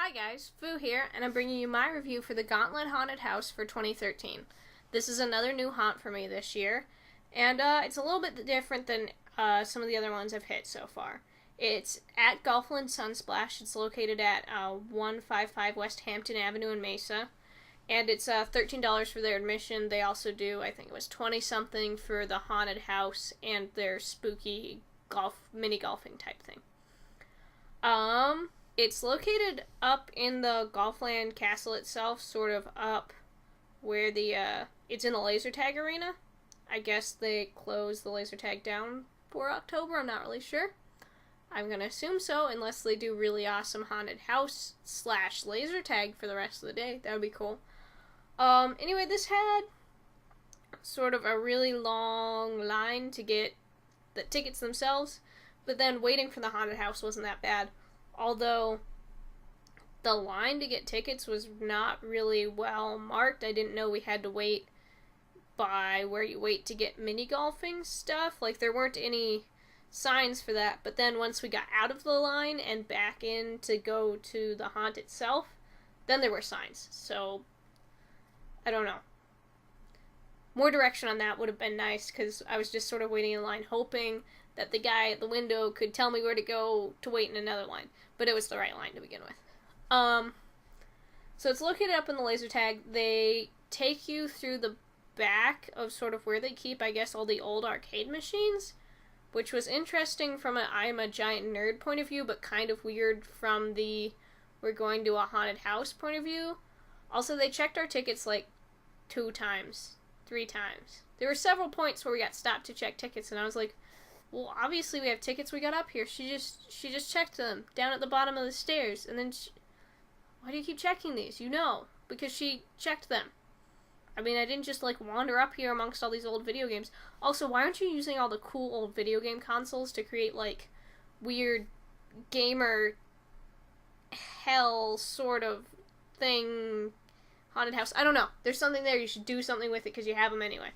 Hi guys, Fu here, and I'm bringing you my review for the Gauntlet Haunted House for 2013. This is another new haunt for me this year, and it's a little bit different than some of the other ones I've hit so far. It's at Golfland Sunsplash. It's located at 155 West Hampton Avenue in Mesa, and it's $13 for their admission. They also do, I think it was 20-something for the haunted house and their spooky mini golfing type thing. It's located up in the Golfland Castle itself, sort of up where it's in the laser tag arena. I guess they closed the laser tag down for October, I'm not really sure. I'm gonna assume so, unless they do really awesome haunted house / laser tag for the rest of the day. That would be cool. Anyway, this had sort of a really long line to get the tickets themselves, but then waiting for the haunted house wasn't that bad. Although the line to get tickets was not really well marked. I didn't know we had to wait by where you wait to get mini golfing stuff. Like, there weren't any signs for that. But then once we got out of the line and back in to go to the haunt itself, then there were signs. So, I don't know. More direction on that would have been nice, because I was just sort of waiting in line hoping that the guy at the window could tell me where to go to wait in another line. But it was the right line to begin with. So it's located up in the laser tag. They take you through the back of sort of where they keep, I guess, all the old arcade machines, which was interesting from a I'm a giant nerd point of view, but kind of weird from the we're going to a haunted house point of view. Also, they checked our tickets like 2 times, 3 times. There were several points where we got stopped to check tickets, and I was like, well, obviously we have tickets, we got up here. She just checked them down at the bottom of the stairs, and then why do you keep checking these? You know, because she checked them. I mean, I didn't just, like, wander up here amongst all these old video games. Also, why aren't you using all the cool old video game consoles to create, like, weird gamer hell sort of thing, haunted house? I don't know. There's something there. You should do something with it because you have them anyway.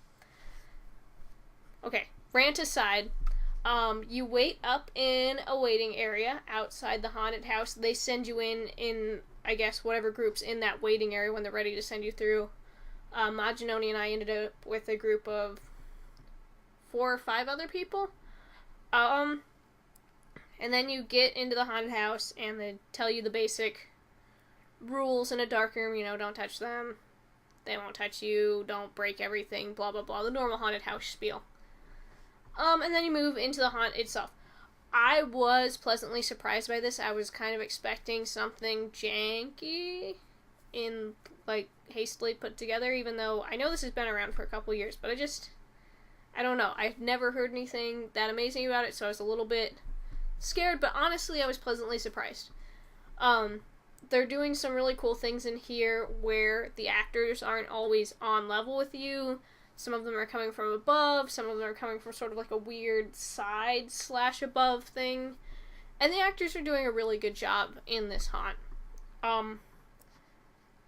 Okay, rant aside. You wait up in a waiting area outside the haunted house. They send you in, I guess, whatever group's in that waiting area when they're ready to send you through. Maginoni and I ended up with a group of 4 or 5 other people. And then you get into the haunted house, and they tell you the basic rules in a dark room. You know, don't touch them. They won't touch you. Don't break everything. Blah, blah, blah. The normal haunted house spiel. And then you move into the haunt itself. I was pleasantly surprised by this. I was kind of expecting something janky in, like, hastily put together, even though I know this has been around for a couple years, but I don't know. I've never heard anything that amazing about it, so I was a little bit scared, but honestly, I was pleasantly surprised. They're doing some really cool things in here where the actors aren't always on level with you. Some of them are coming from above, some of them are coming from sort of like a weird side / above thing. And the actors are doing a really good job in this haunt. I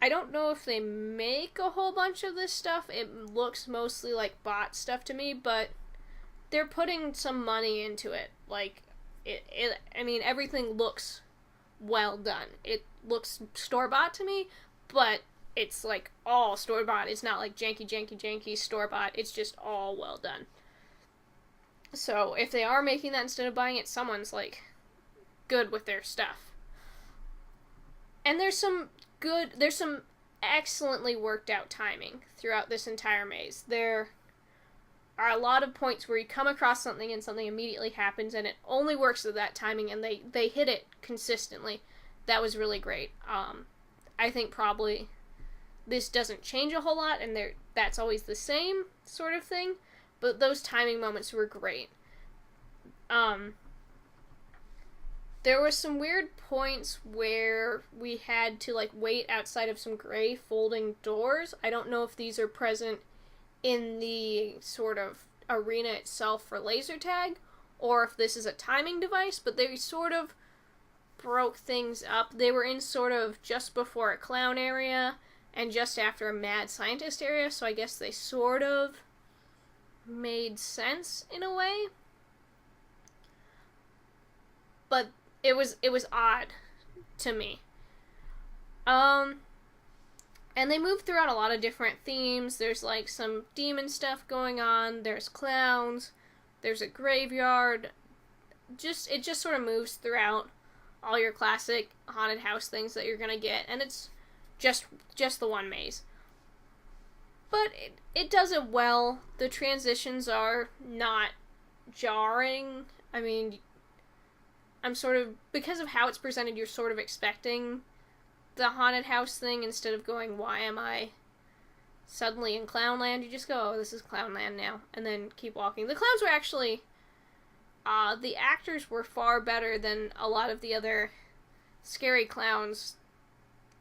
don't know if they make a whole bunch of this stuff. It looks mostly like bot stuff to me, but they're putting some money into it. Like, I mean, everything looks well done. It looks store-bought to me, but it's, like, all store-bought. It's not, like, janky store-bought. It's just all well done. So, if they are making that instead of buying it, someone's, like, good with their stuff. And there's some excellently worked-out timing throughout this entire maze. There are a lot of points where you come across something and something immediately happens, and it only works with that timing, and they hit it consistently. That was really great. I think probably this doesn't change a whole lot, and that's always the same sort of thing, but those timing moments were great. There were some weird points where we had to, like, wait outside of some gray folding doors. I don't know if these are present in the sort of arena itself for laser tag, or if this is a timing device, but they sort of broke things up. They were in sort of just before a clown area, and just after a mad scientist area, so I guess they sort of made sense in a way. But it was odd to me. And they move throughout a lot of different themes. There's like some demon stuff going on. There's clowns. There's a graveyard. It just sort of moves throughout all your classic haunted house things that you're gonna get, and it's just the one maze. But it does it well. The transitions are not jarring. I mean, I'm sort of, because of how it's presented, you're sort of expecting the haunted house thing instead of going, why am I suddenly in Clownland? You just go, oh, this is Clownland now, and then keep walking. The clowns were actually, the actors were far better than a lot of the other scary clowns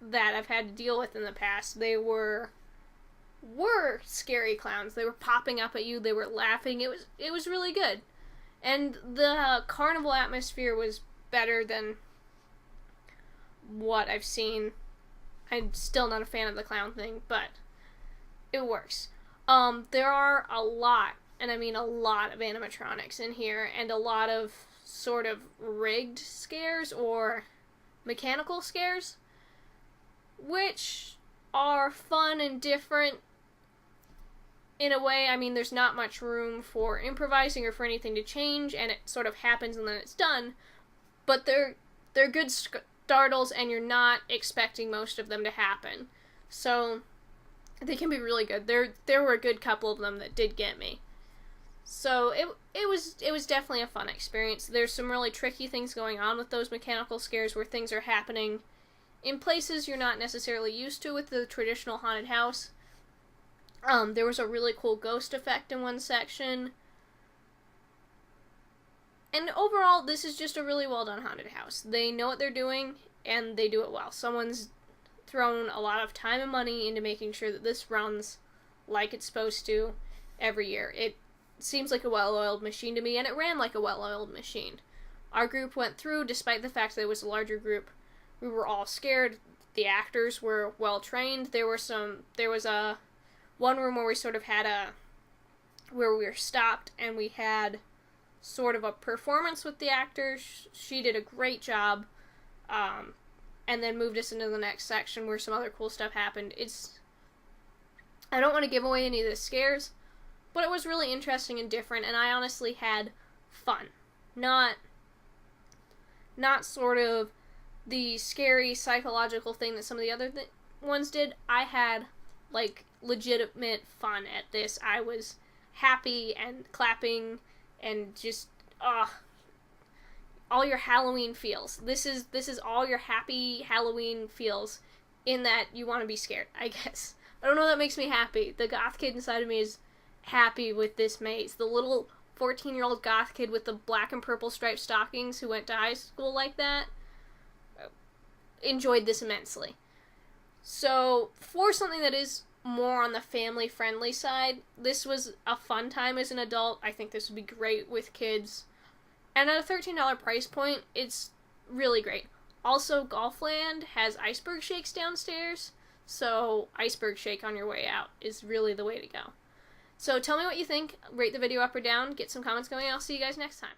that I've had to deal with in the past. They were scary clowns. They were popping up at you, they were laughing. It was really good. And the carnival atmosphere was better than what I've seen. I'm still not a fan of the clown thing, but it works. There are a lot, and I mean a lot, of animatronics in here, and a lot of sort of rigged scares or mechanical scares, which are fun and different in a way. I mean, there's not much room for improvising or for anything to change, and it sort of happens and then it's done, but they're good startles, and you're not expecting most of them to happen. So they can be really good. There were a good couple of them that did get me. So it was definitely a fun experience. There's some really tricky things going on with those mechanical scares where things are happening in places you're not necessarily used to with the traditional haunted house. There was a really cool ghost effect in one section. And overall, this is just a really well done haunted house. They know what they're doing, and they do it well. Someone's thrown a lot of time and money into making sure that this runs like it's supposed to every year. It seems like a well-oiled machine to me, and it ran like a well-oiled machine. Our group went through, despite the fact that it was a larger group. We were all scared. The actors were well-trained. There was a one room where we sort of had where we were stopped, and we had sort of a performance with the actors. She did a great job, and then moved us into the next section where some other cool stuff happened. I don't want to give away any of the scares, but it was really interesting and different, and I honestly had fun. Not sort of the scary psychological thing that some of the other ones did. I had, like, legitimate fun at this. I was happy and clapping and just, all your Halloween feels. This is all your happy Halloween feels, in that you want to be scared, I guess. I don't know, that makes me happy. The goth kid inside of me is happy with this maze. The little 14-year-old goth kid with the black and purple striped stockings who went to high school like that enjoyed this immensely. So, for something that is more on the family-friendly side, this was a fun time as an adult. I think this would be great with kids. And at a $13 price point, it's really great. Also, Golfland has iceberg shakes downstairs, so iceberg shake on your way out is really the way to go. So tell me what you think, rate the video up or down, get some comments going, and I'll see you guys next time.